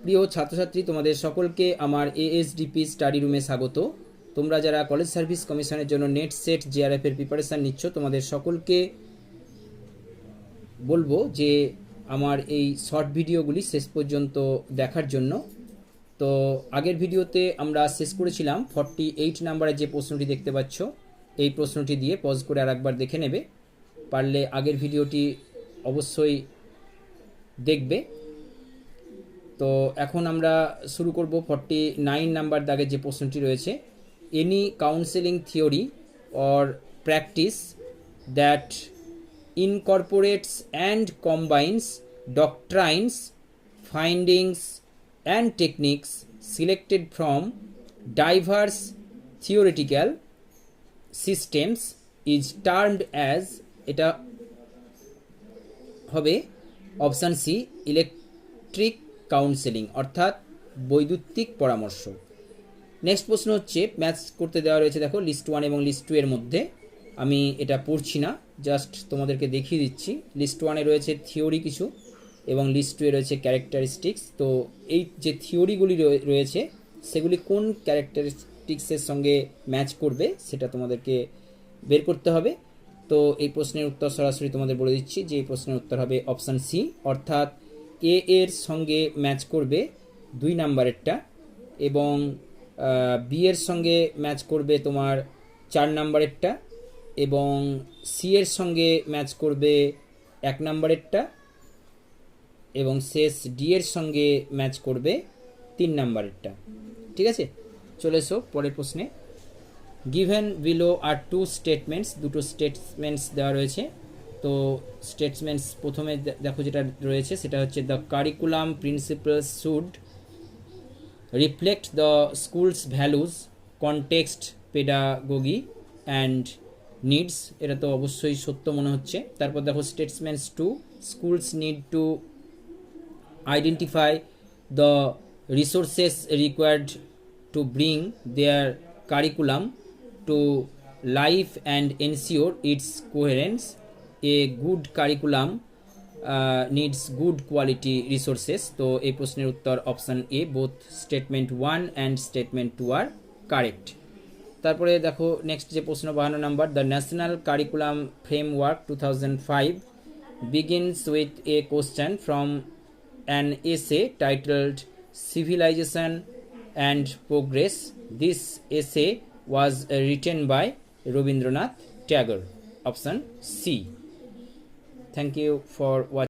প্রিয় ছাত্রছাত্রী, তোমাদের সকলকে আমার এএসডিপি স্টাডি রুমে স্বাগত। তোমরা যারা কলেজ সার্ভিস কমিশনের জন্য নেট সেট জেআরএফ এর প্রিপারেশান নিচ্ছ, তোমাদের সকলকে বলবো যে আমার এই শর্ট ভিডিওগুলি শেষ পর্যন্ত দেখার জন্য। তো আগের ভিডিওতে আমরা শেষ করেছিলাম 48 নাম্বারে যে প্রশ্নটি দেখতে পাচ্ছ, এই প্রশ্নটি দিয়ে পজ করে আরেকবার দেখে নেবে। পারলে আগের ভিডিওটি অবশ্যই দেখবে। তো এখন আমরা শুরু করব 49 নাম্বার দাগে যে প্রশ্নটি রয়েছে, any counselling theory or practice that incorporates and combines doctrines, findings and techniques selected from diverse theoretical systems is termed as, এটা হবে অপশান সি, ইলেকট্রিক কাউন্সেলিং অর্থাৎ বৈদ্যুতিক পরামর্শ। নেক্সট প্রশ্ন হচ্ছে, ম্যাচ করতে দেওয়া রয়েছে, দেখো লিস্ট 1 এবং লিস্ট 2 এর মধ্যে। আমি এটা পড়ছি না, জাস্ট তোমাদেরকে দেখিয়ে দিচ্ছি। লিস্ট 1-এ রয়েছে থিওরি কিছু এবং লিস্ট 2-এ রয়েছে ক্যারেক্টারিস্টিক্স। তো এই যে থিওরিগুলি রয়েছে সেগুলি কোন ক্যারেক্টারিস্টিক্সের সঙ্গে ম্যাচ করবে সেটা তোমাদেরকে বের করতে হবে। তো এই প্রশ্নের উত্তর সরাসরি তোমাদের বলে দিচ্ছি যে এই প্রশ্নের উত্তর হবে অপশান সি, অর্থাৎ এ এর সঙ্গে ম্যাচ করবে 2 নাম্বারেরটা এবং বি এর সঙ্গে ম্যাচ করবে তোমার 4 নাম্বারেরটা এবং সি এর সঙ্গে ম্যাচ করবে 1 নাম্বারেরটা এবং শেষ ডি এর সঙ্গে ম্যাচ করবে 3 নাম্বারেরটা। ঠিক আছে, চলে এসো পরের প্রশ্নে। গিভেন বিলো আর 2 স্টেটমেন্টস, দুটো স্টেটমেন্টস দেওয়া রয়েছে। তো স্টেটমেন্টস প্রথমে দেখো যেটা রয়েছে সেটা হচ্ছে, the curriculum principles should reflect the school's values, context, pedagogy and needs। এটা তো অবশ্যই সত্য মনে হচ্ছে। তারপর দেখো statements 2, schools need to identify the resources required to bring their curriculum to life and ensure its coherence। A good curriculum needs good quality resources। তো এই প্রশ্নের উত্তর option A, both statement 1 and statement 2 আর correct. তারপরে দেখো next যে প্রশ্ন 52 number, the national curriculum framework 2005 begins with a question from an essay titled Civilization and Progress. This essay was written by Rabindranath Tagore, option C. Thank you for watching.